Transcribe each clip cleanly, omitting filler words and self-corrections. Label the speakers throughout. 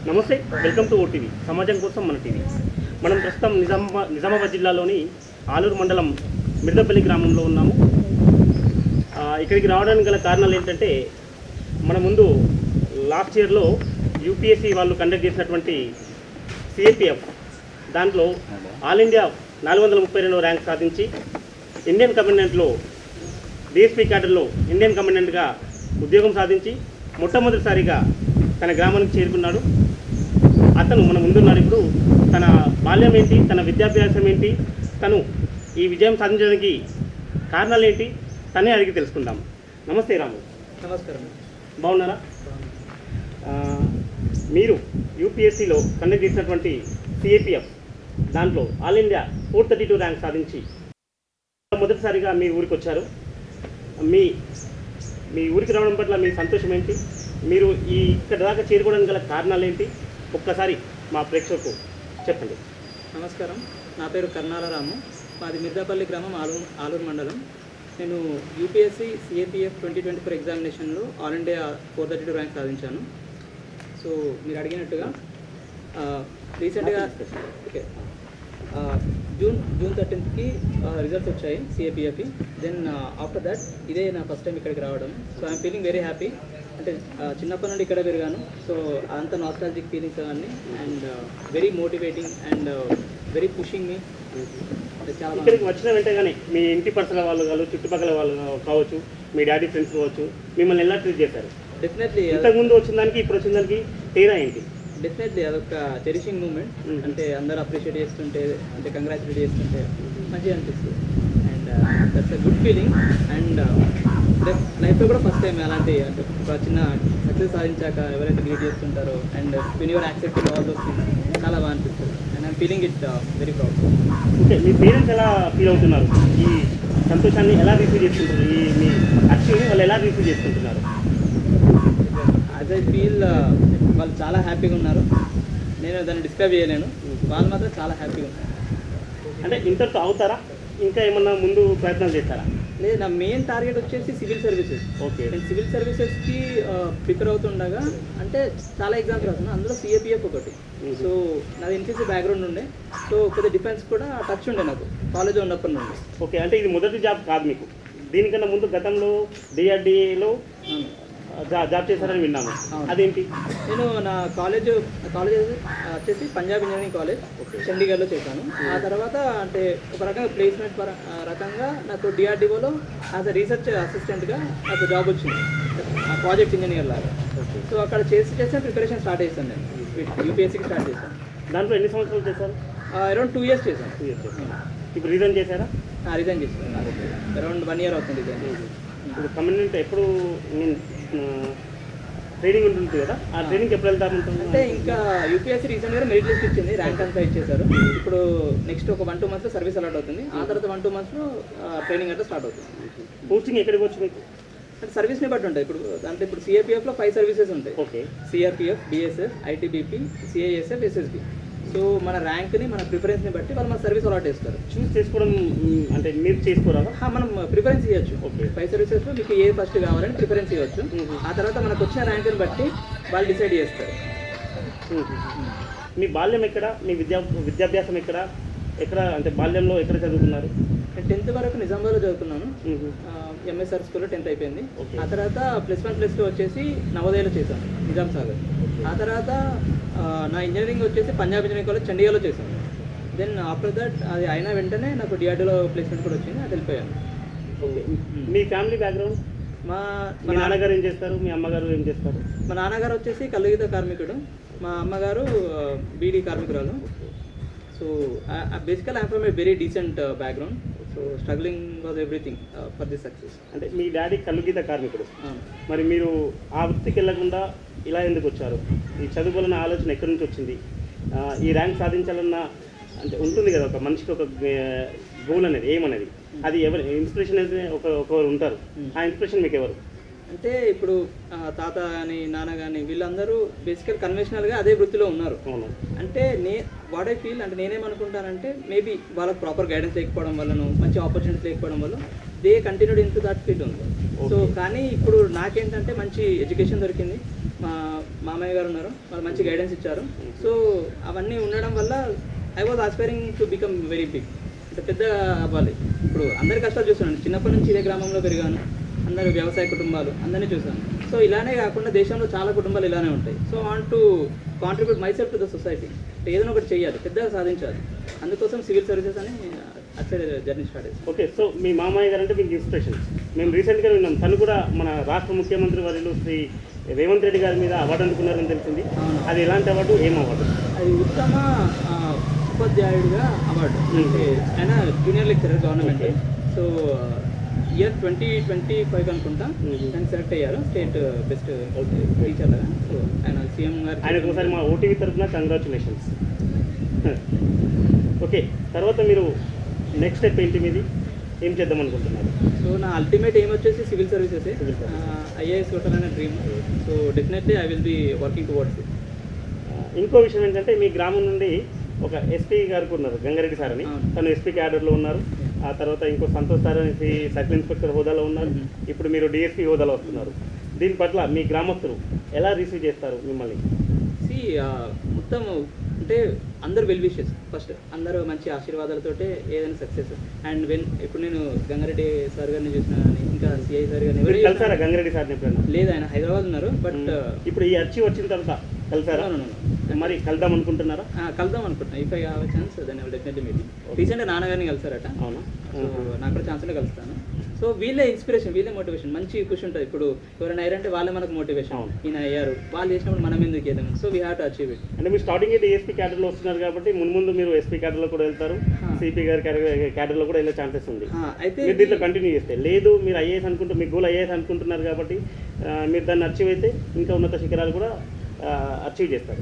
Speaker 1: నమస్తే, welcome to OTV సమాజం కోసం మన టీవీ. మనం ప్రస్తుతం నిజామాబాద్ జిల్లాలోని ఆలూరు మండలం మిర్దపల్లి గ్రామంలో ఉన్నాము. ఇక్కడికి రావడానికి గల కారణాలు ఏంటంటే, మన ముందు లాస్ట్ ఇయర్లో యూపీఎస్సీ వాళ్ళు కండక్ట్ చేసినటువంటి సిఏపిఎఫ్ దాంట్లో ఆల్ ఇండియా 432వ ర్యాంక్ సాధించి ఇండియన్ కమాండెంట్లో డిఎస్పీ క్యాడర్లో ఇండియన్ కమాండెంట్గా ఉద్యోగం సాధించి మొట్టమొదటిసారిగా తన గ్రామానికి చేరుకున్నాడు. అతను మన ముందున్నాడు. ఇప్పుడు తన బాల్యం ఏంటి, తన విద్యాభ్యాసం ఏంటి, తను ఈ విజయం సాధించడానికి కారణాలు ఏంటి, తనే అడిగి తెలుసుకుందాం. నమస్తే రాము.
Speaker 2: నమస్కారం.
Speaker 1: బాగున్నారా? మీరు యూపీఎస్సీలో కండక్ట్ చేసినటువంటి సిఏపిఎఫ్ దాంట్లో ఆల్ ఇండియా 432 ర్యాంక్ సాధించి మొదటిసారిగా మీ ఊరికి వచ్చారు. మీ ఊరికి రావడం పట్ల మీ సంతోషం ఏంటి, మీరు ఇక్కడ దాకా చేరుకోవడానికి గల కారణాలు ఏంటి, ఒక్కసారి మా ప్రేక్షకులకు చెప్పండి.
Speaker 2: నమస్కారం, నా పేరు కర్నాల రాము. మాది మిర్దాపల్లి గ్రామం, ఆలూరు మండలం. నేను యూపీఎస్సీ సిఏపిఎఫ్ 2024 ఎగ్జామినేషన్లో ఆల్ ఇండియా 432 ర్యాంక్ సాధించాను. సో మీరు అడిగినట్టుగా రీసెంట్గా జూన్ 13కి రిజల్ట్స్ వచ్చాయి సిఏపిఎఫ్కి. దెన్ ఆఫ్టర్ దట్ ఇదే నా ఫస్ట్ టైం ఇక్కడికి రావడం. So I'm feeling very happy. అంటే చిన్నప్పటి నుండి ఇక్కడ పెరిగాను. సో అంత నాస్టాలజిక్ ఫీలింగ్స్ అవన్నీ and very motivating and very pushing me. చాలా
Speaker 1: ఇక్కడికి వచ్చిన వెంటనే మీ ఇంటి పర్సనల్ వాళ్ళు కావచ్చు, చుట్టుపక్కల వాళ్ళు కావచ్చు, మీ డాడీ ఫ్రెండ్స్ కావచ్చు, మిమ్మల్ని ఎలా ట్రీట్ చేశారు?
Speaker 2: డెఫినెట్లీ
Speaker 1: ఇంతకుముందు వచ్చిన దానికి ఇప్పుడు వచ్చిన దానికి తేడా ఏంటి?
Speaker 2: డెఫినెట్లీ అదొక చెరిషింగ్ మూమెంట్. అంటే అందరూ అప్రిషియేట్ చేస్తుంటే, అంటే కంగ్రాచులేట్ చేస్తుంటే మంచిగా అనిపిస్తుంది. And that's a good feeling. And లైఫ్లో కూడా ఫస్ట్ టైం అలాంటి అంటే ఒక చిన్న సక్సెస్ సాధించాక ఎవరైతే గ్రీట్ చేస్తుంటారో and when you're accepting all those things చాలా బాగా అనిపిస్తుంది. And I'm feeling it very proud.
Speaker 1: Okay, మీ పేరెంట్స్ ఎలా ఫీల్ అవుతున్నారు? ఈ సంతోషాన్ని ఎలా రిసీవ్ చేసుకుంటారు? మీ అచీవ్ని వాళ్ళు ఎలా రిసీవ్ చేసుకుంటున్నారు?
Speaker 2: యాజ్ ఐ ఫీల్ వాళ్ళు చాలా హ్యాపీగా ఉన్నారు. నేను దాన్ని డిస్క్రైబ్ చేయలేను. వాళ్ళు మాత్రం చాలా హ్యాపీగా ఉన్నారు.
Speaker 1: అంటే ఇంటర్తో అవుతారా, ఇంకా ఏమన్నా ముందు ప్రయత్నాలు చేస్తారా?
Speaker 2: లేదు, నా మెయిన్ టార్గెట్ వచ్చేసి సివిల్ సర్వీసెస్.
Speaker 1: ఓకే,
Speaker 2: నేను సివిల్ సర్వీసెస్కి ప్రిపేర్ అవుతుండగా అంటే చాలా ఎగ్జామ్స్ రాస్తున్నాను. అందులో సిఏపిఎఫ్ ఒకటి. సో నాది ఎన్సీసీ బ్యాక్గ్రౌండ్ ఉండే. సో కొద్దిగా డిఫెన్స్ కూడా టచ్ ఉండే నాకు కాలేజ్లో ఉన్నప్పటి నుండి.
Speaker 1: ఓకే, అంటే ఇది మొదటి జాబ్ కాదు మీకు. దీనికన్నా ముందు గతంలో డిఆర్డిఏలో జాబ్ చేశారని విన్నాము. అదేంటి?
Speaker 2: నేను నా కాలేజ్ వచ్చేసి పంజాబ్ ఇంజనీరింగ్ కాలేజ్ చండీగఢ్లో చేశాను. ఆ తర్వాత అంటే ఒక రకంగా ప్లేస్మెంట్ రకంగా నాకు డిఆర్డిఓలో యాజ్ అ రీసెర్చ్ అసిస్టెంట్గా నాకు జాబ్ వచ్చింది, ప్రాజెక్ట్ ఇంజనీర్ లాగా. సో అక్కడ చేసి ప్రిపరేషన్ స్టార్ట్ చేశాను. నేను యూపీఎస్సీకి స్టార్ట్ చేశాను.
Speaker 1: దాంట్లో ఎన్ని సంవత్సరాలు చేశారు?
Speaker 2: అరౌండ్ 2 years చేశాను.
Speaker 1: 2 years చేశాను. ఇప్పుడు రిజైన్ చేశారా?
Speaker 2: రిజైన్ చేశాను. అరౌండ్ 1 year అవుతుంది రిజైన్.
Speaker 1: ఇప్పుడు కమాండెంట్ ఎప్పుడు ట్రైనింగ్ ఉంటుంది కదా, ఆ ట్రైనింగ్ ఎప్పుడు వెళ్తారు?
Speaker 2: అంటే ఇంకా యూపీఎస్సీ రీసెంట్గా మెరిట్ లిస్ట్ ఇచ్చింది, ర్యాంక్ అంతా ఇచ్చేసారు. ఇప్పుడు నెక్స్ట్ ఒక 1-2 monthsలో సర్వీస్ అలాట్ అవుతుంది. ఆ తర్వాత 1-2 monthsలో ట్రైనింగ్ అంటే స్టార్ట్ అవుతుంది.
Speaker 1: పోస్టింగ్ ఎక్కడికి వచ్చి మీకు?
Speaker 2: అంటే సర్వీస్ని బట్టి ఉంటాయి. ఇప్పుడు సిఏపిఎఫ్లో 5 సర్వీసెస్ ఉంటాయి.
Speaker 1: Okay,
Speaker 2: CRPF, BSF, ITBP, CISF, SSB. So మన ర్యాంక్ని, మన ప్రిఫరెన్స్ని బట్టి వాళ్ళు మన సర్వీస్ అలాట్ చేస్తారు.
Speaker 1: చూస్ చేసుకోవడం అంటే మీరు చేసుకోరా?
Speaker 2: మనం ప్రిఫరెన్స్ ఇవ్వచ్చు.
Speaker 1: ఓకే,
Speaker 2: 5 సర్వీసెస్లో మీకు ఏ ఫస్ట్ కావాలని ప్రిఫరెన్స్ ఇవ్వచ్చు. ఆ తర్వాత మనకు వచ్చిన ర్యాంక్ని బట్టి వాళ్ళు డిసైడ్ చేస్తారు.
Speaker 1: మీ బాల్యం ఎక్కడ? మీ విద్యాభ్యాసం ఎక్కడ అంటే బాల్యంలో ఎక్కడ చదువుకున్నారు?
Speaker 2: నేను 10th వరకు నిజామాబాద్లో చదువుకున్నాను. ఎంఎస్ఆర్ స్కూల్లో 10th అయిపోయింది. ఆ తర్వాత +1 +2 వచ్చేసి నవోదయలో చేశాను, నిజాం సాగర్. ఆ తర్వాత నా ఇంజనీరింగ్ వచ్చేసి పంజాబ్ ఇంజనీరింగ్ కాలేజ్ చండీగఢ్లో చేశాను. దెన్ ఆఫ్టర్ దట్ అది అయిన వెంటనే నాకు డిఆర్డీలో ప్లేస్మెంట్ కూడా వచ్చింది, అది వెళ్ళిపోయాను.
Speaker 1: మీ ఫ్యామిలీ బ్యాక్గ్రౌండ్? మా నాన్నగారు ఏం చేస్తారు, మీ అమ్మగారు ఏం చేస్తారు?
Speaker 2: మా నాన్నగారు వచ్చేసి కల్లుగీత కార్మికుడు, మా అమ్మగారు బీడీ కార్మికురాలు. సో బేసికల్ I'm from a very decent background. So struggling was everything for this success.
Speaker 1: అంటే మీ డాడీ కల్లుగీత కార్మికుడు, మరి మీరు ఆ వృత్తికి వెళ్ళకుండా ఇలా ఎందుకు వచ్చారు? ఈ చదువుకోవాలన్న ఆలోచన ఎక్కడి నుంచి వచ్చింది? ఈ ర్యాంక్ సాధించాలన్న అంటే ఉంటుంది కదా, ఒక మనిషికి ఒక గోల్ అనేది, ఏమనేది, అది ఎవరు ఇన్స్పిరేషన్ అనేది ఒకరు ఉంటారు. ఆ ఇన్స్పిరేషన్ మీకు ఎవరు?
Speaker 2: అంటే ఇప్పుడు తాత కానీ నాన్న కానీ వీళ్ళందరూ బేసికల్ కన్వెన్షనల్గా అదే వృత్తిలో ఉన్నారు. అంటే వాట్ ఐ ఫీల్ అంటే నేనేమనుకుంటానంటే మేబీ వాళ్ళకి ప్రాపర్ గైడెన్స్ లేకపోవడం వల్లనో మంచి ఆపర్చునిటీస్ లేకపోవడం వల్ల they continued in to that field ఉంది. సో కానీ ఇప్పుడు నాకేంటంటే మంచి ఎడ్యుకేషన్ దొరికింది, మా మామయ్య గారు ఉన్నారు, వాళ్ళు మంచి గైడెన్స్ ఇచ్చారు. సో అవన్నీ ఉండడం వల్ల I was aspiring to become very big, అంటే పెద్దగా అవ్వాలి. ఇప్పుడు అందరి కష్టాలు చూస్తున్నాను, చిన్నప్పటి నుంచి ఇదే గ్రామంలో పెరిగాను, అందరూ వ్యవసాయ కుటుంబాలు అందరినీ చూసాను. సో ఇలానే కాకుండా దేశంలో చాలా కుటుంబాలు ఇలానే ఉంటాయి. So want to contribute my self to the society, అంటే ఏదైనా ఒకటి చేయాలి, పెద్దగా సాధించాలి. అందుకోసం సివిల్ సర్వీసెస్ అని అక్కడ జర్నీ స్టార్ట్ చేశాను.
Speaker 1: ఓకే, సో మీ మామయ్య గారు అంటే మీకు ఇన్స్పిరేషన్. మేము రీసెంట్గా విన్నాం, తను కూడా మన రాష్ట్ర ముఖ్యమంత్రి వర్యులు శ్రీ రేవంత్ రెడ్డి గారి మీద అవార్డు అందుకున్నారని తెలిసింది. అది ఎలాంటి అవార్డు, ఏం అవార్డు?
Speaker 2: అది ఉత్తమ ఉపాధ్యాయుడిగా అవార్డు, అంటే ఆయన junior lecturer government. So year 2025 అనుకుంటా ఆయన సెలెక్ట్ అయ్యారు స్టేట్ బెస్ట్ టీచర్గా. సో ఆయన సీఎం గారు
Speaker 1: ఆయనకు ఒకసారి మా ఓటీవీ తరఫున కంగ్రాచులేషన్స్. ఓకే, తర్వాత మీరు నెక్స్ట్ స్టెప్ ఏంటి, మీది ఏం చేద్దాం అనుకుంటున్నారు?
Speaker 2: సో నా అల్టిమేట్ ఎయిమ్ వచ్చేసి సివిల్ సర్వీసెస్, ఐఏఎస్ కొట్టాలనే dream. So definitely I will be working towards it.
Speaker 1: ఇంకో విషయం ఏంటంటే మీ గ్రామం నుండి ఒక ఎస్పీ గారికి ఉన్నారు, గంగారెడ్డి సార్ అని. తను ఎస్పీ క్యాడర్లో ఉన్నారు. ఆ తర్వాత ఇంకో సంతోష్ సార్ అనేసి సర్కిల్ ఇన్స్పెక్టర్ హోదాలో ఉన్నారు. ఇప్పుడు మీరు డిఎస్పీ హోదాలో వస్తున్నారు. దీని పట్ల మీ గ్రామస్తులు ఎలా రిసీవ్ చేస్తారు మిమ్మల్ని?
Speaker 2: మొత్తం అంటే అందరు వెల్ విషెస్, ఫస్ట్ అందరూ మంచి ఆశీర్వాదాలతోటే ఏదైనా సక్సెస్. అండ్ ఇప్పుడు నేను గంగారెడ్డి సార్ గారిని చూసిన కానీ, ఇంకా సిఐ సార్ గారిని
Speaker 1: కలిసారా గంగారెడ్డి సార్ని ఎప్పుడైనా?
Speaker 2: లేదు, ఆయన హైదరాబాద్ ఉన్నారు. బట్
Speaker 1: ఇప్పుడు ఈ అర్చీ వచ్చిన తర్వాత కలిసారా? మరి కలుద్దాం అనుకుంటున్నారా?
Speaker 2: కలుద్దాం అనుకుంటున్నా. If I have chance then I will definitely meet. రీసెంట్గా నాన్నగారిని కలిసారట.
Speaker 1: అవునా?
Speaker 2: సో నాకు కూడా ఛాన్స్ ఉంటే కలుస్తాను. సో వీళ్ళే ఇన్స్పిరేషన్, వీళ్ళే మోటివేషన్. మంచి కృషి ఉంటుంది. ఇప్పుడు ఎవరైనా అయ్యారంటే వాళ్ళే మనకు మోటివేషన్. ఈయన అయ్యారు, వాళ్ళు చేసినప్పుడు మనం ఎందుకు చేద్దాం? So we have to achieve it.
Speaker 1: అంటే మీరు స్టార్టింగ్ అయితే ఏఎస్పీ క్యాడర్లో వస్తున్నారు కాబట్టి ముందు మీరు ఎస్పీ క్యాడర్లో కూడా వెళ్తారు, సిపి గారి క్యాడర్లో కూడా వెళ్ళే ఛాన్సెస్ ఉంది. అయితే మీరు దీంట్లో కంటిన్యూ చేస్తే లేదు, మీరు ఐఏఎస్ అనుకుంటూ మీ గోల్ ఐఏఎస్ అనుకుంటున్నారు కాబట్టి మీరు దాన్ని అచీవ్ అయితే ఇంకా ఉన్నత శిఖరాలు కూడా అచీవ్ చేస్తారు.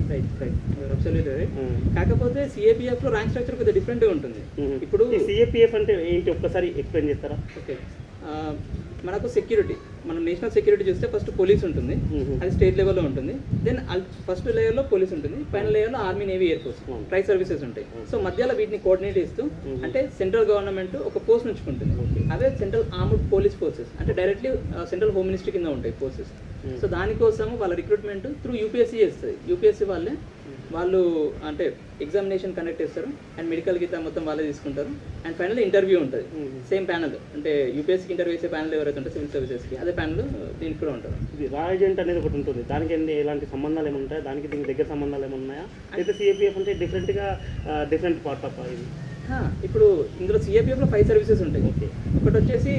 Speaker 2: కాకపోతే సిఏపిఎఫ్ లో ర్యాంక్ స్ట్రక్చర్ కొద్దిగా డిఫరెంట్గా ఉంటుంది. ఇప్పుడు
Speaker 1: సిఏపిఎఫ్ అంటే ఏంటి ఒక్కసారి ఎక్స్ప్లెయిన్ చేస్తారా?
Speaker 2: ఓకే, మనకు సెక్యూరిటీ, మనం నేషనల్ సెక్యూరిటీ చూస్తే ఫస్ట్ పోలీస్ ఉంటుంది, అది స్టేట్ లెవెల్లో ఉంటుంది. దెన్ ఫస్ట్ లేయర్లో పోలీస్ ఉంటుంది, పైన లేయర్లో army, navy, air force, try services ఉంటాయి. సో మధ్యలో వీటిని కోఆర్డినేట్ ఇస్తూ అంటే సెంట్రల్ గవర్నమెంట్ ఒక పోస్ట్ నుంచుకుంటుంది. అవే సెంట్రల్ ఆర్మ్డ్ పోలీస్ ఫోర్సెస్, అంటే డైరెక్ట్లీ సెంట్రల్ హోమ్ మినిస్ట్రీ కింద ఉంటాయి ఫోర్సెస్. సో దానికోసం వాళ్ళ రిక్రూట్మెంట్ త్రూ యూపీఎస్సీ చేస్తుంది. యూపీఎస్సీ వాళ్ళు అంటే ఎగ్జామినేషన్ కండక్ట్ చేస్తారు, అండ్ మెడికల్ గీత మొత్తం వాళ్ళే తీసుకుంటారు. అండ్ ఫైనల్ ఇంటర్వ్యూ ఉంటుంది, సేమ్ ప్యానల్, అంటే యూపీఎస్సీకి ఇంటర్వ్యూ చేసే ప్యానల్ ఎవరైతే ఉంటారో సివిల్ సర్వీసెస్కి, అదే ప్యానల్ దీనికి కూడా ఉంటుంది.
Speaker 1: ఇది రాజెంట్ అనేది ఒకటి ఉంటుంది, దానికి ఎలాంటి సంబంధాలు ఏమైనా ఉంటాయా? దానికి దీనికి దగ్గర సంబంధాలు ఏమైనా ఉన్నాయా? అయితే సిఏపిఎఫ్ అంటే డిఫరెంట్ పార్ట్ ఆఫ్ ఇది.
Speaker 2: ఇప్పుడు ఇందులో సిఏపిఎఫ్లో 5 సర్వీసెస్ ఉంటాయి. ఒకటి వచ్చేసి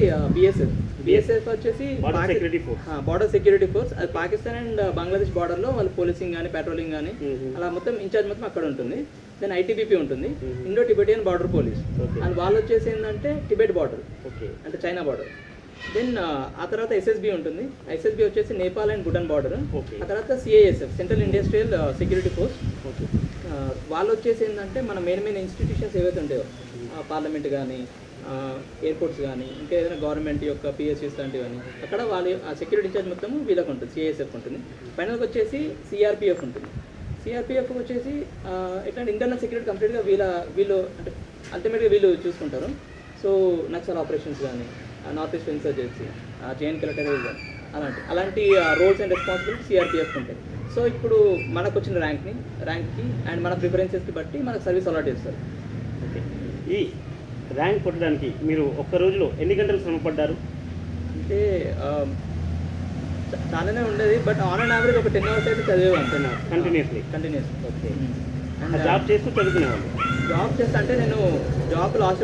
Speaker 2: బిఎస్ఎఫ్ వచ్చేసి బార్డర్ సెక్యూరిటీ ఫోర్స్, అది పాకిస్తాన్ అండ్ బంగ్లాదేశ్ బార్డర్లో వాళ్ళు పోలీసింగ్ కానీ పెట్రోలింగ్ కానీ అలా మొత్తం ఇన్ఛార్జ్ మొత్తం అక్కడ ఉంటుంది. దెన్ ఐటీబీపీ ఉంటుంది, Indo Tibetan border police, and వాళ్ళు వచ్చేసి ఏంటంటే టిబెట్ బార్డర్, అంటే చైనా బార్డర్. దెన్ ఆ తర్వాత ఎస్ఎస్బి ఉంటుంది, ఎస్ఎస్బి వచ్చేసి నేపాల్ అండ్ భూటాన్ బార్డర్. ఆ తర్వాత CISF, central industrial security force. వాళ్ళు వచ్చేసి ఏంటంటే మన మెయిన్ ఇన్స్టిట్యూషన్స్ ఏవైతే ఉంటాయో, పార్లమెంట్ కానీ, ఎయిర్పోర్ట్స్ కానీ, ఇంకా ఏదైనా గవర్నమెంట్ యొక్క పిఎస్యూస్ లాంటివన్నీ, అక్కడ వాళ్ళ ఆ సెక్యూరిటీ ఇన్ఛార్జ్ మొత్తం వీళ్ళకి ఉంటుంది. సిఐఎస్ఎఫ్ ఉంటుంది. ఫైనల్కి వచ్చేసి సిఆర్పిఎఫ్ ఉంటుంది. సిఆర్పిఎఫ్ వచ్చేసి ఎట్లాంటి ఇంటర్నల్ సెక్యూరిటీ కంప్లీట్గా వీళ్ళు అంటే అల్టిమేట్గా వీళ్ళు చూసుకుంటారు. సో నక్సల్ ఆపరేషన్స్ కానీ, north east insurgency, J&K terrorism, అలాంటి రోల్స్ అండ్ రెస్పాన్సిబిలిటీ సిఆర్పిఎఫ్ ఉంటాయి. సో ఇప్పుడు మనకు వచ్చిన ర్యాంక్కి అండ్ మన ప్రిఫరెన్సెస్కి బట్టి మనకు సర్వీస్ అలాట్ చేస్తారు.
Speaker 1: ఓకే, ఈ ర్యాంక్ కొట్టడానికి మీరు ఒక్క రోజులో ఎన్ని గంటలు శ్రమ పడ్డారు?
Speaker 2: అంటే చాలానే ఉండేది, బట్ ఆన్ అండ్ యావరేజ్ ఒక 10 hours అయితే చదివేవాను కంటిన్యూస్లీ. ఓకే,
Speaker 1: జాబ్ చేస్తూ చదువుకునేవాళ్ళు?
Speaker 2: జాబ్ చేస్తా అంటే నేను జాబ్ లాస్ట్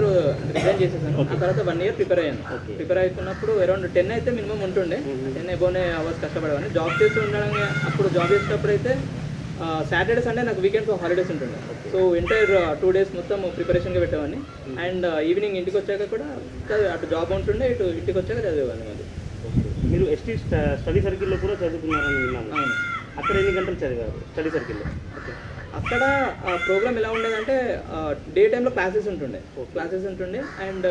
Speaker 2: రిజైన్ చేసేసాను. ఆ తర్వాత 1 year ప్రిపేర్ అయ్యాను. ప్రిపేర్ అవుతున్నప్పుడు అరౌండ్ 10 అయితే మినిమం ఉంటుండే, 10 అబోనే అవర్స్ కష్టపడేవాడిని. జాబ్ చేస్తూ ఉండడం, అప్పుడు జాబ్ చేసేటప్పుడు అయితే సాటర్డే సండే నాకు వీకెండ్ హాలిడేస్ ఉంటుండే. సో ఎంటైర్ 2 days మొత్తం ప్రిపరేషన్గా పెట్టేవాడిని. అండ్ ఈవినింగ్ ఇంటికి వచ్చాక కూడా అటు జాబ్ ఉంటుండే, ఇటు ఇంటికి వచ్చాక చదివేవాడిని. అది
Speaker 1: మీరు ఎస్టీ స్టడీ సర్కిల్లో కూడా చదువుకున్నారని విన్నాము. అక్కడ ఎన్ని గంటలు చదివారు స్టడీ సర్కిల్లో?
Speaker 2: ఓకే, అక్కడ ప్రోగ్రామ్ ఎలా ఉండేదంటే డే టైంలో క్లాసెస్ ఉంటుండే, అండ్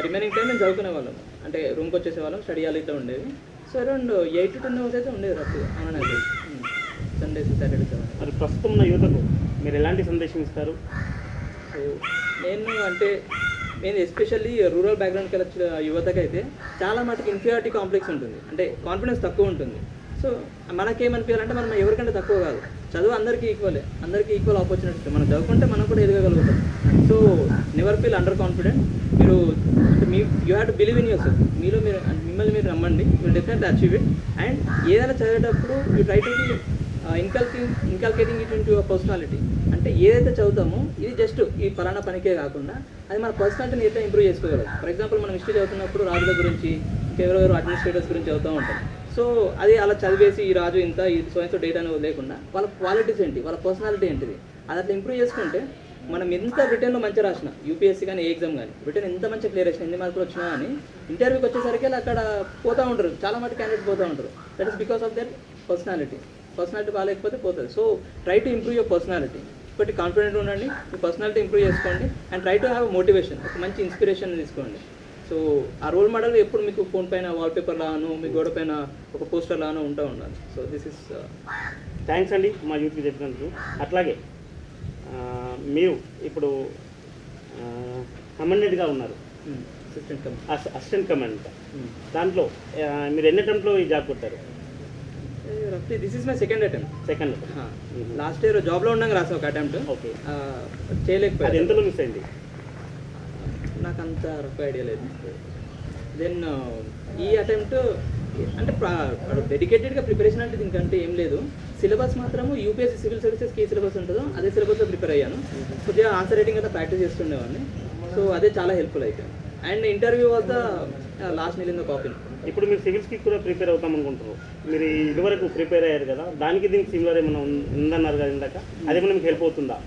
Speaker 2: రిమైనింగ్ టైం మేము చదువుకునే వాళ్ళం, అంటే రూమ్కి వచ్చేసేవాళ్ళం, స్టడీ హాల్ అయితే ఉండేది. సో అరౌండ్ 8 to 10 hours అయితే ఉండేది రఫ్గా అవునండి, సండేస్ సాటర్డేస్.
Speaker 1: మరి ప్రస్తుతం ఉన్న యువతకు మీరు ఎలాంటి సందేశం ఇస్తారు?
Speaker 2: సో నేను ఎస్పెషల్లీ రూరల్ బ్యాక్గ్రౌండ్కి వచ్చిన యువతకైతే చాలా మటుకు ఇన్ఫీరియారిటీ కాంప్లెక్స్ ఉంటుంది, అంటే కాన్ఫిడెన్స్ తక్కువ ఉంటుంది. సో మనకేమనిపించాలంటే మనం ఎవరికంటే తక్కువ కాదు, చదువు అందరికీ ఈక్వల్ ఆపర్చునిటీ. మనం చదువుకుంటే మనం కూడా ఎదగలుగుతాం. So never feel under confident. మీరు you have to believe in yourself. మిమ్మల్ని మీరు నమ్మండి, మీరు డెఫినెట్లీ అచీవ్ ఇట్. అండ్ ఏదైనా చదివేటప్పుడు you try to inculcating it in to your personality. అంటే ఏదైతే చదువుతామో ఇది జస్ట్ ఈ పలానా పనికే కాకుండా అది మన పర్సనాలిటీని అయితే ఇంప్రూవ్ చేసుకోగలదు. ఫర్ ఎగ్జాంపుల్ మనం హిస్టరీ చదువుతున్నప్పుడు రాజుల గురించి, ఇంకెవరెవరు అడ్మినిస్ట్రేటర్స్ గురించి చదువుతూ ఉంటాం. సో అది అలా చదివేసి ఈ రాజు ఇంత, ఈ సో డేటా అనేది లేకుండా వాళ్ళ క్వాలిటీస్ ఏంటి, వాళ్ళ పర్సనాలిటీ ఏంటిది, అది అట్లా ఇంప్రూవ్ చేసుకుంటే మనం ఎంత రిటర్న్లో మంచి రాసిన, యూపీఎస్సీ కానీ ఏ ఎగ్జామ్ కానీ రిటర్న్ ఎంత మంచి క్లియర్ చేసిన, ఎన్ని మార్కులు వచ్చినా కానీ ఇంటర్వ్యూకి వచ్చేసరికి అక్కడ పోతూ ఉంటారు, చాలా మంది క్యాండిడేట్ పోతూ ఉంటారు. That is because of their personality బాగాలేకపోతే పోతుంది. So try to improve your personality. ఒకటి కాన్ఫిడెంట్ ఉండండి, మీ పర్సనాలిటీ ఇంప్రూవ్ చేసుకోండి. And try to have motivation, ఒక మంచి ఇన్స్పిరేషన్ తీసుకోండి. సో ఆ రోల్ మోడల్ ఎప్పుడు మీకు ఫోన్ పైన వాల్పేపర్ లాను, మీ గోడ పైన ఒక పోస్టర్ లాను ఉంటూ ఉండాలి. సో దిస్ ఇస్
Speaker 1: థ్యాంక్స్ అండి మా యూత్కి చెప్పినందుకు. అట్లాగే మీరు ఇప్పుడు కమాండెంట్గా ఉన్నారు, అసిస్టెంట్ కమాండెంట్. దాంట్లో మీరు ఎన్ని అటెంప్ట్లో ఈ జాబ్ కొట్టారు?
Speaker 2: రఫ్లీ this is my second attempt. Last year జాబ్లో ఉండగా రాసా ఒక అటెంప్ట్.
Speaker 1: ఓకే,
Speaker 2: చేయలేకపోయాను.
Speaker 1: ఎంతలో మిస్ అయింది?
Speaker 2: నాకు అంత రఫ్ ఐడియా లేదు. దెన్ ఈ అటెంప్ట్ అంటే డెడికేటెడ్గా ప్రిపరేషన్ అంటే దీనికంటే ఏం లేదు. సిలబస్ మాత్రము యూపీఎస్సీ సివిల్ సర్వీసెస్కి ఏ సిలబస్ ఉంటుందో అదే సిలబస్లో ప్రిపేర్ అయ్యాను. కొద్దిగా ఆన్సర్ రైటింగ్ అంతా ప్రాక్టీస్ చేస్తుండేవాడిని. సో అదే చాలా హెల్ప్ఫుల్ అయిపోయింది. And interview was the last nail in the coffin.
Speaker 1: ఇప్పుడు మీరు సివిల్స్కి కూడా ప్రిపేర్ అవుతాం అనుకుంటారు. మీరు ఇదివరకు ప్రిపేర్ అయ్యారు కదా, దానికి దీనికి సిమిలర్ ఏమైనా ఉందన్నారు కదా ఇందాక, అదేమైనా మీకు హెల్ప్ అవుతుందా?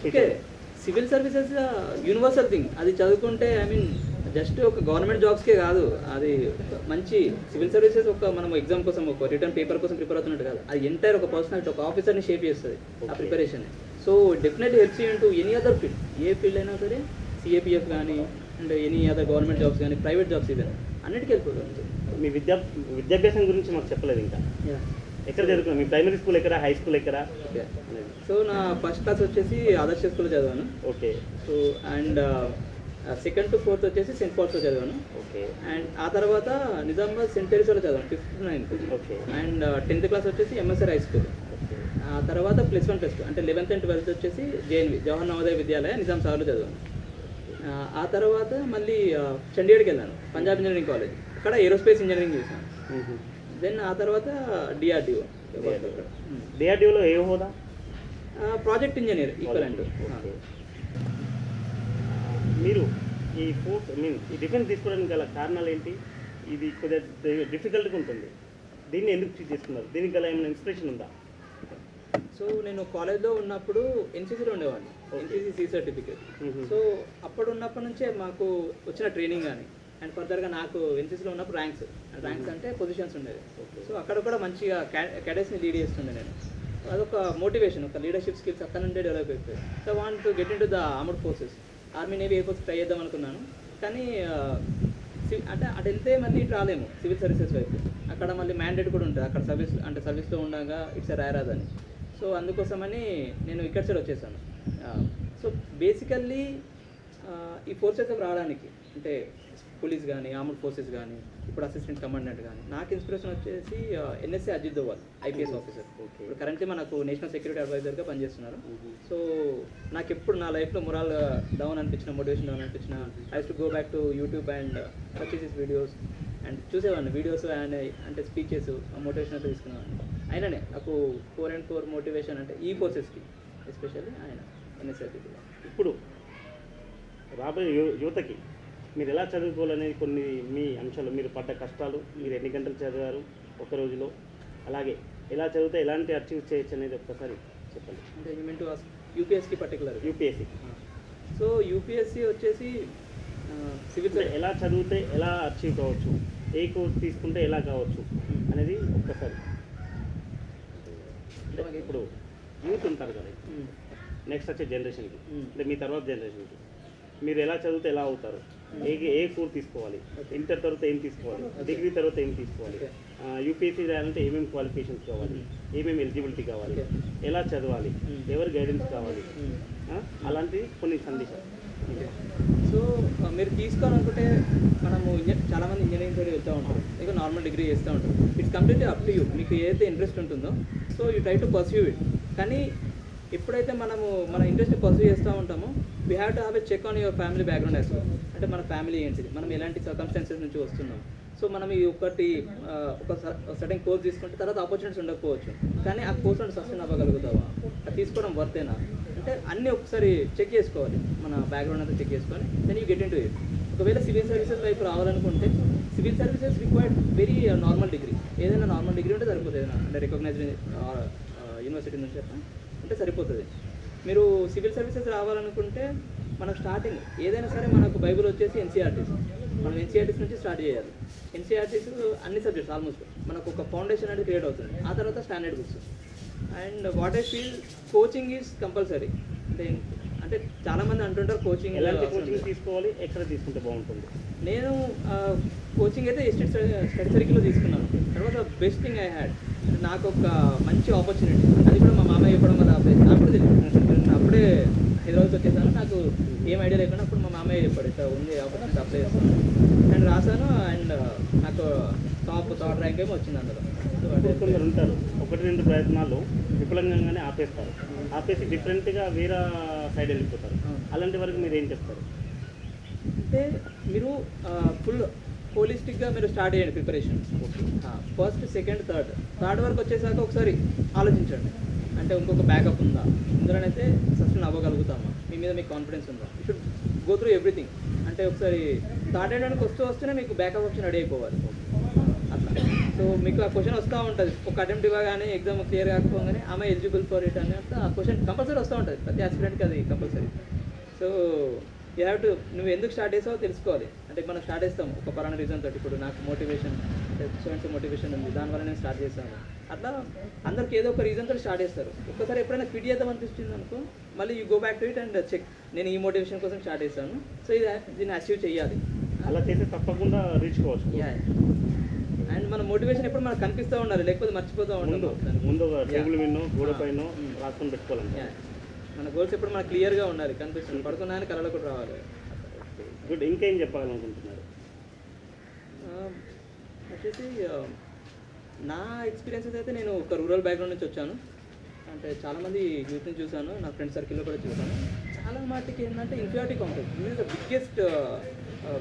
Speaker 2: Okay, civil services universal thing. అది చదువుకుంటే జస్ట్ ఒక గవర్నమెంట్ జాబ్స్కే కాదు, అది మంచి సివిల్ సర్వీసెస్ ఒక మనం ఎగ్జామ్ కోసం ఒక రిటర్న్ పేపర్ కోసం ప్రిపేర్ అవుతున్నట్టు కాదు, అది ఎంటైర్ ఒక పర్సనాలిటీ, ఒక ఆఫీసర్ని షేప్ చేస్తుంది ఆ preparation. So definitely helps you to any other field. A field అయినా సరే, సిఏపిఎఫ్ కానీ and any other government jobs కానీ ప్రైవేట్ జాబ్స్ ఏదైనా అన్నిటికీ వెళ్ళిపోతుంది.
Speaker 1: మీ విద్యాభ్యాసం గురించి మాకు చెప్పలేదు ఇంకా. ఎక్కడ చదువుకున్నాను? మీ ప్రైమరీ స్కూల్ ఎక్కడ, హై స్కూల్ ఎక్కడ?
Speaker 2: సో నా ఫస్ట్ క్లాస్ వచ్చేసి ఆదర్శ స్కూల్లో చదివాను.
Speaker 1: Okay.
Speaker 2: So and second to fourth వచ్చేసి సెయింట్ పాల్స్లో చదివాను.
Speaker 1: ఓకే.
Speaker 2: అండ్ ఆ తర్వాత నిజామాబాద్ సెయింట్ టెరిస్లో చదివాను 5th to 9th.
Speaker 1: Okay.
Speaker 2: And 10th class వచ్చేసి ఎంఎస్ఆర్ హై స్కూల్. ఆ తర్వాత +1 +2 అంటే 11th and 12th వచ్చేసి జేఎన్వి జవహర్ నవోదయ విద్యాలయ నిజాం సాగర్లో చదివాను. ఆ తర్వాత మళ్ళీ చండీగఢ్కి వెళ్ళాను, పంజాబ్ ఇంజనీరింగ్ కాలేజ్. అక్కడ ఏరోస్పేస్ ఇంజనీరింగ్ చేశాను. దెన్ ఆ తర్వాత
Speaker 1: డిఆర్డిఓలో ఏ హోదా?
Speaker 2: Project engineer equivalent.
Speaker 1: మీరు ఈ ఈ డిఫెన్స్ తీసుకోవడానికి గల కారణాలు ఏంటి? ఇది కొద్దిగా డిఫికల్ట్గా ఉంటుంది, దీన్ని ఎందుకు చూస్ చేసుకున్నారు? దీనికి గల ఏమైనా ఇన్స్పిరేషన్ ఉందా?
Speaker 2: సో నేను కాలేజ్లో ఉన్నప్పుడు ఎన్సీసీలో ఉండేవాడిని, ఎన్సీసీ సి సర్టిఫికేట్. సో అప్పుడు ఉన్నప్పటి నుంచే మాకు వచ్చిన ట్రైనింగ్ కానీ అండ్ ఫర్దర్గా నాకు ఎన్సీసీలో ఉన్నప్పుడు ర్యాంక్స్ అంటే పొజిషన్స్ ఉండేవి. సో అక్కడ కూడా మంచిగా క్యాడెట్స్ని లీడ్ చేస్తుండే నేను. అదొక మోటివేషన్, ఒక లీడర్షిప్ స్కిల్స్ అక్కడ నుండే డెవలప్ అయిపోయాయి. So want to get in to the armed forces, army navy air force try చేద్దాం అనుకున్నాను. కానీ అంటే అటు వెళ్తే మళ్ళీ ఇటు రాలేము సివిల్ సర్వీసెస్ వైపు. అక్కడ మళ్ళీ మ్యాండేట్ కూడా ఉంటుంది, అక్కడ సర్వీస్లో ఉండగా ఇట్స్ రారాదని. సో అందుకోసమని నేను ఇక్కడ సైడ్ వచ్చేసాను. సో బేసికల్లీ ఈ ఫోర్సెస్కి రావడానికి అంటే పోలీస్ కానీ ఆర్మ్డ్ ఫోర్సెస్ కానీ ఇప్పుడు అసిస్టెంట్ కమాండెంట్ కానీ నాకు ఇన్స్పిరేషన్ వచ్చేసి NSA Ajit Doval IPS officer. ఇప్పుడు కరెంట్లీ మనకు నేషనల్ సెక్యూరిటీ అడ్వైజర్గా పనిచేస్తున్నారు. సో నాకు ఎప్పుడు నా లైఫ్లో మొరాల్ డౌన్ అనిపించిన, మోటివేషన్ డౌన్ అనిపించిన, I to go back to YouTube and search his videos and చూసేవాడిని వీడియోస్ అండ్ అంటే స్పీచెస్ మోటివేషన్ అయితే తీసుకునేవాడిని. అయిననే నాకు 4 మోటివేషన్ అంటే ఈ ఫోర్సెస్కి ఎస్పెషల్లీ ఆయన ఎన్ఎస్ఏ.
Speaker 1: ఇప్పుడు రాబోయే యువతకి మీరు ఎలా చదువుకోవాలనేది కొన్ని మీ అంశాలు, మీరు పడ్డ కష్టాలు, మీరు ఎన్ని గంటలు చదివారు ఒక రోజులో, అలాగే ఎలా చదివితే ఎలాంటి అచీవ్ చేయొచ్చు అనేది ఒక్కసారి చెప్పండి.
Speaker 2: అంటే you mean to ask UPSC particular?
Speaker 1: UPSC.
Speaker 2: So UPSC వచ్చేసి సివిల్
Speaker 1: ఎలా చదివితే ఎలా అచీవ్ కావచ్చు, ఏ కోర్స్ తీసుకుంటే ఎలా కావచ్చు అనేది ఒక్కసారి. అంటే ఇప్పుడు యూత్ ఉంటారు కదా, నెక్స్ట్ వచ్చే జనరేషన్కి, అంటే మీ తర్వాత జనరేషన్కి మీరు ఎలా చదివితే ఎలా అవుతారు, ఏ కోర్స్ తీసుకోవాలి, ఇంటర్ తర్వాత ఏం తీసుకోవాలి, డిగ్రీ తర్వాత ఏం తీసుకోవాలి, యూపీఎస్సీ రాయాలంటే ఏమేమి క్వాలిఫికేషన్స్ కావాలి, ఏమేమి ఎలిజిబిలిటీ కావాలి, ఎలా చదవాలి, ఎవరి గైడెన్స్ కావాలి, అలాంటివి కొన్ని సందేశాలు.
Speaker 2: ఓకే. సో మీరు తీసుకోవాలనుకుంటే మనము చాలామంది ఇంజనీరింగ్ సైడ్ వెళ్తూ ఉంటారు, ఇక నార్మల్ డిగ్రీ చేస్తూ ఉంటారు. It's completely up to you, మీకు ఏదైతే ఇంట్రెస్ట్ ఉంటుందో so you try to pursue it. కానీ ఎప్పుడైతే మనము మన ఇంట్రెస్ట్ని పర్స్యూ చేస్తూ ఉంటామో we have to have a check on your family background as well. అంటే మన ఫ్యామిలీ ఏంటిది, మనం ఎలాంటి సర్కమ్స్టాన్సెస్ నుంచి వస్తున్నాం. సో మనం ఈ ఒక సర్టెన్ కోర్స్ తీసుకుంటే తర్వాత ఆపర్చునిటీస్ ఉండకపోవచ్చు, కానీ ఆ కోర్స్ అంటే సస్టైన్ అవ్వగలుగుతావా, అది తీసుకోవడం వర్తేనా అంటే అన్నీ ఒకసారి చెక్ చేసుకోవాలి, మన బ్యాక్గ్రౌండ్ అంతా చెక్ చేసుకొని then you get into it. ఒకవేళ సివిల్ సర్వీసెస్ వైపు రావాలనుకుంటే civil services required very normal degree, ఏదైనా నార్మల్ డిగ్రీ ఉంటే సరిపోతుంది, ఏదైనా అంటే రికగ్నైజ్డ్ యూనివర్సిటీ నుంచి అంటే సరిపోతుంది. మీరు సివిల్ సర్వీసెస్ రావాలనుకుంటే మనకు స్టార్టింగ్ ఏదైనా సరే మనకు బైబిల్ వచ్చేసి ఎన్సీఆర్టీస్, మనం ఎన్సీఆర్టీస్ నుంచి స్టార్ట్ చేయాలి. ఎన్సీఆర్టీస్ అన్ని సబ్జెక్ట్స్ ఆల్మోస్ట్ మనకు ఒక ఫౌండేషన్ అనేది క్రియేట్ అవుతుంది, ఆ తర్వాత standard books. And what I feel coaching is compulsory. అంటే చాలామంది అంటుంటారు కోచింగ్
Speaker 1: ఎలాంటి కోచింగ్ తీసుకోవాలి, ఎక్కడ తీసుకుంటే బాగుంటుంది?
Speaker 2: నేను కోచింగ్ అయితే ఎస్టేట్ స్టడీ సర్కిల్లో తీసుకున్నాను. తర్వాత బెస్ట్ థింగ్ ఐ హ్యాడ్, నాకు ఒక మంచి ఆపర్చునిటీ, అది కూడా మా మామయ్య చెప్పడం వల్ల నాకు కూడా తెలియదు. అప్పుడే హైదరాబాద్కి వచ్చేసాను, నాకు ఏం ఐడియా లేకుండా అప్పుడు మా మామయ్య చెప్పాడు ఇట్లా ఉంది ఆపర్చునిటీ, అప్లై చేస్తాను అండ్ రాశాను. అండ్ నాకు థర్డ్ ర్యాంక్ ఏమో వచ్చింది అందులో.
Speaker 1: కొందరు ఉంటారు 1-2 ప్రయత్నాలు విఫలంగానే ఆపేస్తారు, ఆపేసి డిఫరెంట్గా వేరే సైడ్ వెళ్ళిపోతారు. అలాంటి వరకు మీరు ఏం చెప్తారు?
Speaker 2: అంటే మీరు ఫుల్ హోలిస్టిక్గా మీరు స్టార్ట్ చేయండి ప్రిపరేషన్. ఫస్ట్, సెకండ్, థర్డ్ వరకు వచ్చేసాక ఒకసారి ఆలోచించండి, అంటే ఇంకొక బ్యాకప్ ఉందా, ఇందులోనైతే సస్టైన్ అవ్వగలుగుతామా, మీ మీద మీకు కాన్ఫిడెన్స్ ఉందా. You should go through everything. అంటే ఒకసారి థర్డ్ అయ్యడానికి వస్తేనే మీకు బ్యాకప్ ఆప్షన్ రెడీ అయిపోవాలి అట్లా. సో మీకు ఆ క్వశ్చన్ వస్తూ ఉంటుంది, ఒక అటెంప్ట్ ఇవ్వగానే ఎగ్జామ్ క్లియర్ కాకపోగానే ఆమె ఎలిజిబుల్ ఫర్ ఇట్ అని ఆ క్వశ్చన్ కంపల్సరీ వస్తూ ఉంటుంది, ప్రతి ఆస్పిరెంట్కి అది compulsory. So you have to, నువ్వు ఎందుకు స్టార్ట్ చేసావో తెలుసుకోవాలి. అంటే మనం స్టార్ట్ చేస్తాం ఒక పలానా రీజన్ తోటి, ఇప్పుడు నాకు మోటివేషన్ స్టూడెంట్స్ మోటివేషన్ ఉంది, దానివల్ల నేను స్టార్ట్ చేస్తాను. అట్లా అందరికి ఏదో ఒక రీజన్ తోటి స్టార్ట్ చేస్తారు. ఒక్కసారి ఎప్పుడైనా క్విట్ చేద్దాం అనిపిస్తుంది అనుకో, మళ్ళీ you go back to it and check, నేను ఈ మోటివేషన్ కోసం స్టార్ట్ చేస్తాను, సో దీన్ని అచీవ్ చేయాలి.
Speaker 1: అలా చేస్తే తప్పకుండా రీచ్ కావచ్చు.
Speaker 2: అండ్ మన మోటివేషన్ ఎప్పుడు మనకు కనిపిస్తూ ఉండాలి, లేకపోతే మర్చిపోతూ ఉంటాం.
Speaker 1: ముందు టేబుల్ మీద గోడ పైన రాసుకొని పెట్టుకోవాలండి.
Speaker 2: మన గోల్స్ ఎప్పుడు మనకు క్లియర్గా ఉండాలి, కనిపిస్తుంది, పడుకున్నాయని కళలో కూడా రావాలి.
Speaker 1: గుడ్. ఇంకేం చెప్పాలనుకుంటున్నారు?
Speaker 2: వచ్చేసి నా ఎక్స్పీరియన్సెస్ అయితే నేను ఒక రూరల్ బ్యాక్గ్రౌండ్ నుంచి వచ్చాను. అంటే చాలామంది యూత్ని చూశాను, నా ఫ్రెండ్ సర్కిల్లో కూడా చూశాను. చాలా మటుకి ఏంటంటే ఇన్ఫీరియారిటీ కాంప్లెక్స్ ఇది ద బిగ్గెస్ట్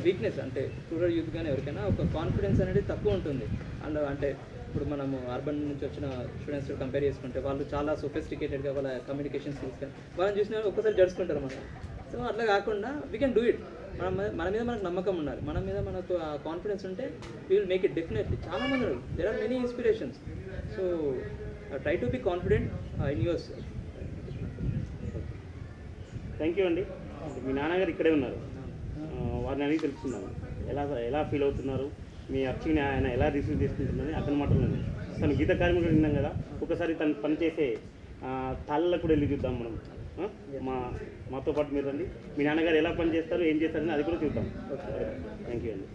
Speaker 2: వీక్నెస్. అంటే రూరల్ యూత్ కానీ ఎవరికైనా ఒక కాన్ఫిడెన్స్ అనేది తక్కువ ఉంటుంది. అండ్ అంటే ఇప్పుడు మనము అర్బన్ నుంచి వచ్చిన స్టూడెంట్స్ కంపేర్ చేసుకుంటే వాళ్ళు చాలా సొఫిస్టికేటెడ్గా వాళ్ళ కమ్యూనికేషన్ స్కిల్స్ కానీ వాళ్ళని చూసిన ఒక్కసారి జడుచుకుంటారు మనం. సో అట్లా కాకుండా వీ కెన్ డూ ఇట్. మన మీద మనకు నమ్మకం ఉండాలి, మన మీద మనకు కాన్ఫిడెన్స్ ఉంటే we will make it definitely. చాలామంది ఉన్నారు, there are many inspirations. So try to be confident in yourself.
Speaker 1: Thank you అండి. మీ నాన్నగారు ఇక్కడే ఉన్నారు, వారిని అడిగి తెలుసుకున్నాను ఎలా ఫీల్ అవుతున్నారు, మీ అర్చీని ఆయన ఎలా రిసీవ్ చేసుకుంటున్నది అతని మాటలు. తను గీత కార్మికుడు విన్నాం కదా, ఒకసారి తను పనిచేసే తాళ్ళకు కూడా వెళ్ళి చూద్దాం మనం. మాతో పాటు మీరు రండి, మీ నాన్నగారు ఎలా పని చేస్తారు, ఏం చేస్తారని అది కూడా చూద్దాం. థ్యాంక్ యూ అండి.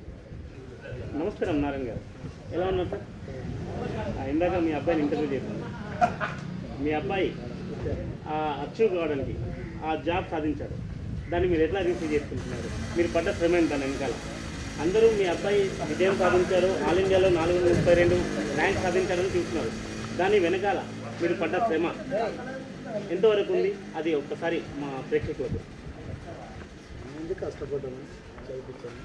Speaker 1: నమస్కారం నారాయణ గారు, ఎలా ఉన్నారు సార్? ఇందాక మీ అబ్బాయిని ఇంటర్వ్యూ చేశాను. మీ అబ్బాయి అచీవ్ కావడానికి ఆ జాబ్ సాధించాడు, దాన్ని మీరు ఎట్లా రిసీవ్ చేసుకుంటున్నారు? మీరు పడ్డ శ్రమ ఎంత దాని వెనకాల? అందరూ మీ అబ్బాయి విజయం సాధించారు, ఆల్ ఇండియాలో 432 ర్యాంక్ సాధించారని చూస్తున్నారు, దాని వెనకాల మీరు పడ్డ శ్రమ ఎంతవరకు ఉంది అది ఒక్కసారి మా ప్రేక్షకులకు.
Speaker 3: ముందు కష్టపడ్డాను, చదివించాను,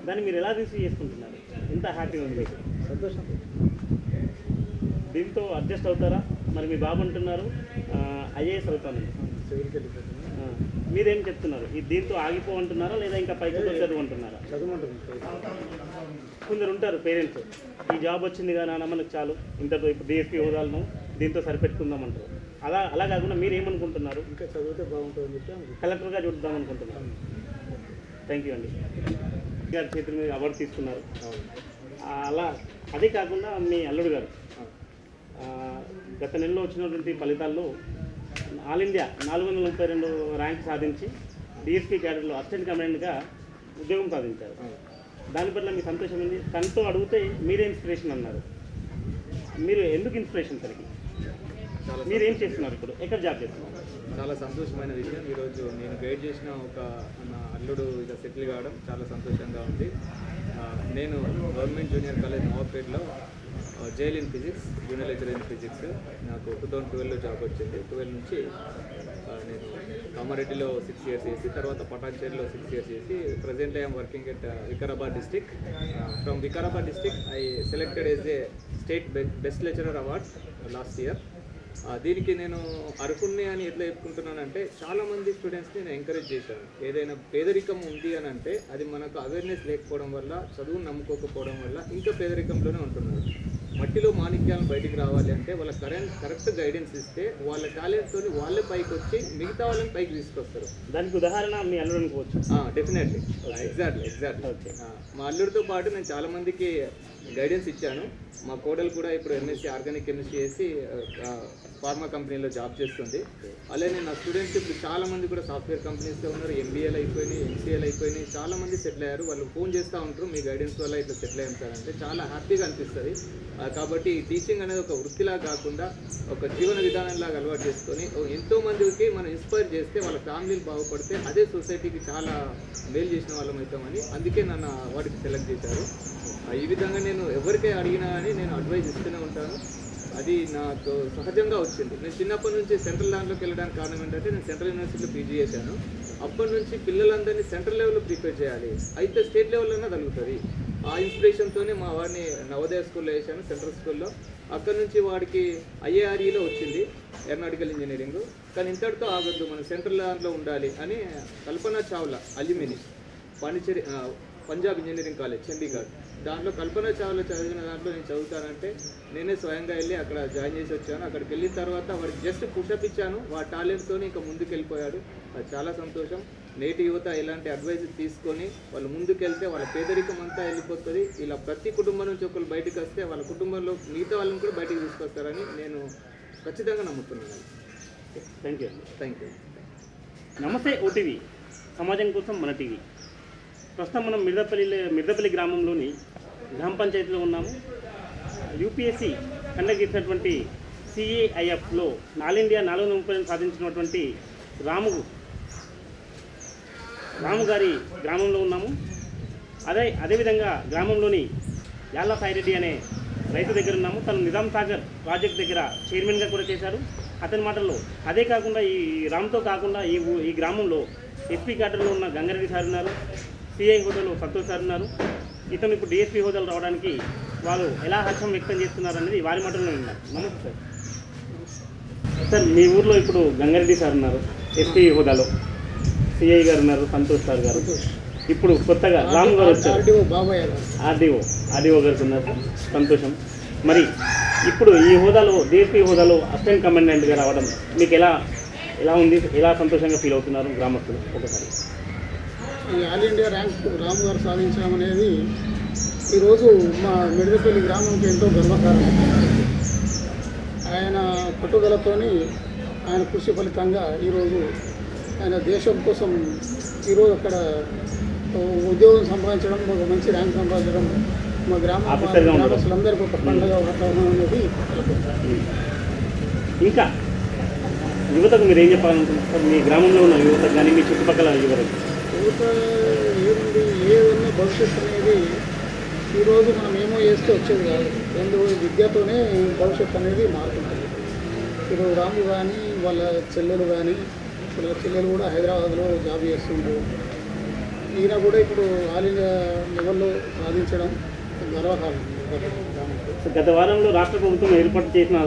Speaker 1: దాన్ని మీరు ఎలా రిసీవ్ చేసుకుంటున్నారు? ఎంత హ్యాపీగా ఉంది మీకు?
Speaker 3: సంతోషం.
Speaker 1: దీంతో అడ్జస్ట్ అవుతారా? మరి మీ బాబు అంటున్నారు ఐఏఎస్ అవుతాను,
Speaker 3: సివిల్కి వెళ్ళిపోతున్నాను.
Speaker 1: మీరేం చెప్తున్నారు? దీంతో ఆగిపోమంటున్నారా లేదా ఇంకా పైకి చదువుకుంటున్నారా?
Speaker 3: చదువుకుంటున్నాను.
Speaker 1: కొందరు ఉంటారు పేరెంట్స్, ఈ జాబ్ వచ్చింది కానీ నాన్న మనకు చాలు, ఇంతతో ఇప్పుడు డిఎస్పీ హోదాలను దీంతో సరిపెట్టుకుందామంటారు. అలా కాకుండా మీరు ఏమనుకుంటున్నారు?
Speaker 3: ఇంకా చదివితే బాగుంటుందని చెప్పి
Speaker 1: కలెక్టర్గా చూద్దాం అనుకుంటున్నారు. థ్యాంక్ యూ అండి. గారి చేతుల మీద అవార్డు తీసుకున్నారు. అలా అదే కాకుండా మీ అల్లుడు గారు గత నెలలో వచ్చినటువంటి ఫలితాల్లో ఆల్ ఇండియా 432 ర్యాంక్ సాధించి డిఎస్పీ క్యాడర్లో అసిస్టెంట్ కమాండెంట్గా ఉద్యోగం సాధించారు. దాని పట్ల మీ సంతోషం ఉంది. తనతో అడిగితే మీరే ఇన్స్పిరేషన్ అన్నారు. మీరు ఎందుకు ఇన్స్పిరేషన్ సరికి
Speaker 3: చాలా
Speaker 1: మీరు ఏం చేస్తున్నారు ఇప్పుడు, ఎక్కడ జాబ్ చేస్తున్నారు?
Speaker 3: చాలా సంతోషమైన విషయం. ఈరోజు నేను గైడ్ చేసిన ఒక నా అల్లుడు ఇలా సెటిల్ కావడం చాలా సంతోషంగా ఉంది. నేను గవర్నమెంట్ జూనియర్ కాలేజ్ నవాబ్పేటలో JL in physics, junior lecturer in physics నాకు 2012లో జాబ్ వచ్చింది. 12 నుంచి నేను కామారెడ్డిలో 6 years చేసి, తర్వాత పటాన్చేరిలో 6 years చేసి, presently I'm working at Vikarabad district. From Vikarabad district I selected as a state best lecturer award last year. దీనికి నేను అర్హుణ్ణి అని ఎట్లా చెప్పుకుంటున్నానంటే, చాలామంది స్టూడెంట్స్ని నేను ఎంకరేజ్ చేశాను. ఏదైనా పేదరికం ఉంది అని అంటే అది మనకు అవేర్నెస్ లేకపోవడం వల్ల, చదువును నమ్ముకోకపోవడం వల్ల ఇంకా పేదరికంలోనే ఉంటున్నారు. మట్టిలో మాణిక్యాలను బయటికి రావాలి అంటే వాళ్ళ కరెక్ట్ గైడెన్స్ ఇస్తే వాళ్ళ టాలెంట్తో వాళ్ళే పైకి వచ్చి మిగతా వాళ్ళని పైకి తీసుకొస్తారు.
Speaker 1: దానికి ఉదాహరణ మీ అల్లుడు అనుకోవచ్చు.
Speaker 3: Definitely, exactly. మా అల్లుడితో పాటు నేను చాలామందికి గైడెన్స్ ఇచ్చాను. మా కోడలు కూడా ఇప్పుడు ఎంఎస్సీ ఆర్గానిక్ కెమిస్ట్రీ చేసి ఫార్మా కంపెనీలో జాబ్ చేస్తుంది. అలానే నా స్టూడెంట్స్ ఇప్పుడు చాలామంది కూడా సాఫ్ట్వేర్ కంపెనీస్లో ఉన్నారు, ఎంబీఏలు అయిపోయినాయి, ఎంసీఏలు అయిపోయినాయి, చాలామంది సెటిల్ అయ్యారు. వాళ్ళు ఫోన్ చేస్తూ ఉంటారు, మీ గైడెన్స్ వల్ల ఇట్లా సెటిల్ అయ్యాం సార్ అంటే చాలా హ్యాపీగా అనిపిస్తుంది. కాబట్టి టీచింగ్ అనేది ఒక వృత్తిలా కాకుండా ఒక జీవన విధానంలాగా అలవాటు చేసుకొని ఎంతోమందికి మనం ఇన్స్పైర్ చేస్తే వాళ్ళ ఫ్యామిలీలు బాగుపడితే అదే సొసైటీకి చాలా మేలు చేసిన వాళ్ళం అవుతామని అందుకే నన్ను వాటికి సెలెక్ట్ చేశారు. ఈ విధంగా నేను ఎవరికై అడిగినా కానీ నేను అడ్వైజ్ ఇస్తూనే ఉంటాను. అది నాకు సహజంగా వచ్చింది. నేను చిన్నప్పటి నుంచి సెంట్రల్ దాంట్లోకి వెళ్ళడానికి కారణం ఏంటంటే, నేను సెంట్రల్ యూనివర్సిటీలో పీజీ చేశాను. అప్పటి నుంచి పిల్లలందరినీ సెంట్రల్ లెవెల్లో ప్రిపేర్ చేయాలి, అయితే స్టేట్ లెవెల్లోనే కలుగుతుంది. ఆ ఇన్స్పిరేషన్తోనే మా వాడిని నవోదయ స్కూల్లో వేసాను, సెంట్రల్ స్కూల్లో. అక్కడ నుంచి వాడికి ఐఏఆర్ఈలో వచ్చింది, ఏరోనాటికల్ ఇంజనీరింగ్. కానీ ఇంతటితో ఆగొద్దు, మనం సెంట్రల్ దాంట్లో ఉండాలి అని Kalpana Chawla alumni Pondicherry Punjab engineering college Chandigarh, దాంట్లో కల్పనా చావ్లా చదివిన దాంట్లో నేను చదువుతానంటే నేనే స్వయంగా వెళ్ళి అక్కడ జాయిన్ చేసి వచ్చాను. అక్కడికి వెళ్ళిన తర్వాత వాడికి జస్ట్ పుషప్ ఇచ్చాను, వాడి టాలెంట్తో ఇంకా ముందుకు వెళ్ళిపోయాడు. అది చాలా సంతోషం. నేటి యువత ఇలాంటి అడ్వైజ్ తీసుకొని వాళ్ళు ముందుకెళ్తే వాళ్ళ పేదరికం అంతా వెళ్ళిపోతుంది. ఇలా ప్రతి కుటుంబం నుంచి ఒకరు బయటకు వస్తే వాళ్ళ కుటుంబంలో మిగతా వాళ్ళని కూడా బయటకు తీసుకొస్తారని నేను ఖచ్చితంగా నమ్ముతున్నాను. Thank you.
Speaker 1: నమస్తే ఓటీవీ, సమాజం కోసం మన టీవీ. ప్రస్తుతం మనం మిర్దపల్లి గ్రామంలోని గ్రామ పంచాయతీలో ఉన్నాము. యూపీఎస్సీ కండక్ట్ చేసినటువంటి సిఏఐఎఫ్లో ఆల్ ఇండియా 430 సాధించినటువంటి రాము గారి గ్రామంలో ఉన్నాము. అదేవిధంగా గ్రామంలోని యాళ్ళ సాయిరెడ్డి అనే రైతు దగ్గర ఉన్నాము. తను నిజాం సాగర్ ప్రాజెక్ట్ దగ్గర చైర్మన్గా కూడా చేశారు. అతని మాటల్లో అదే కాకుండా ఈ రామ్తో కాకుండా ఈ గ్రామంలో ఎస్పీ క్యాడర్లో ఉన్న గంగారెడ్డి సార్ ఉన్నారు, సిఐ హోదాలో సంతోష్ సార్ ఉన్నారు. ఇతను ఇప్పుడు డిఎస్పీ హోదాలు రావడానికి వాళ్ళు ఎలా హర్షం వ్యక్తం చేస్తున్నారు అనేది వారి మాటల్లో విన్నారు. నమస్తే సార్. మీ ఊర్లో ఇప్పుడు గంగారెడ్డి సార్ ఉన్నారు, ఎస్పీ హోదాలో సిఐ గారు ఉన్నారు, సంతోష్ సార్ గారు. ఇప్పుడు కొత్తగా రామ్ గారు వచ్చారు, ఆర్డీఓ గారు ఉన్నారు, సంతోషం. మరి ఇప్పుడు ఈ హోదాలో డిఎస్పీ హోదాలో అసిస్టెంట్ కమాండెంట్గా రావడం మీకు ఎలా ఉంది, ఎలా సంతోషంగా ఫీల్ అవుతున్నారు గ్రామస్తులు? ఒకసారి
Speaker 3: ఈ ఆల్ ఇండియా ర్యాంక్ రామ్ గారు సాధించడం అనేది ఈరోజు మా మిర్దపల్లి గ్రామంకి ఎంతో గర్వకారణం. ఆయన పట్టుదలతోని, ఆయన కృషి ఫలితంగా ఈరోజు ఆయన దేశం కోసం ఈరోజు అక్కడ ఉద్యోగం సంపాదించడం, ఒక మంచి ర్యాంక్ సంపాదించడం మా గ్రామస్తులందరికీ ఒక పండుగ వాతావరణం అనేది.
Speaker 1: ఇంకా యువతకు మీరు ఏం చెప్పాలనుకుంటున్నారు? మీ గ్రామంలో ఉన్న యువతకు కానీ మీ చుట్టుపక్కల యువత
Speaker 3: ఏముంది, ఏదన్నా భవిష్యత్తు అనేది ఈరోజు మనం ఏమో చేస్తే వచ్చేది కాదు. విద్యతోనే భవిష్యత్తు అనేది మారుతుంటుంది. ఇప్పుడు రాము కానీ వాళ్ళ చెల్లెలు కూడా హైదరాబాద్లో జాబ్ చేస్తుంటారు. ఈయన కూడా ఇప్పుడు ఆల్ ఇండియా లెవెల్లో సాధించడం గర్వకారణం.
Speaker 1: గత వారంలో రాష్ట్ర ప్రభుత్వం ఏర్పాటు చేసిన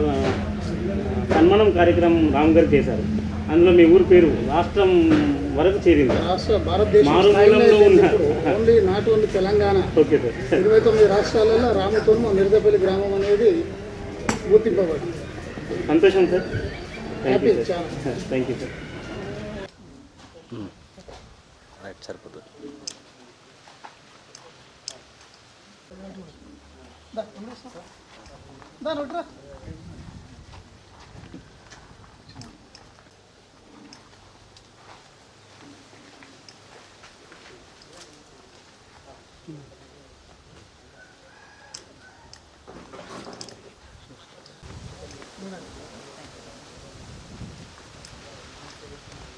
Speaker 1: సన్మానం కార్యక్రమం రామ్ గారు చేశారు. అందులో మీ ఊరి పేరు రాష్ట్రం వరకు చేరింది.
Speaker 3: భారతదేశం ఓన్లీ నాట్ ఓన్లీ తెలంగాణ, 29 రాష్ట్రాలలో రాముతో మా మిర్దపల్లి గ్రామం అనేది గుర్తింపబడింది.
Speaker 1: సంతోషం sir.
Speaker 3: Happy.
Speaker 1: Thank you sir.
Speaker 4: సరిపోతుంది.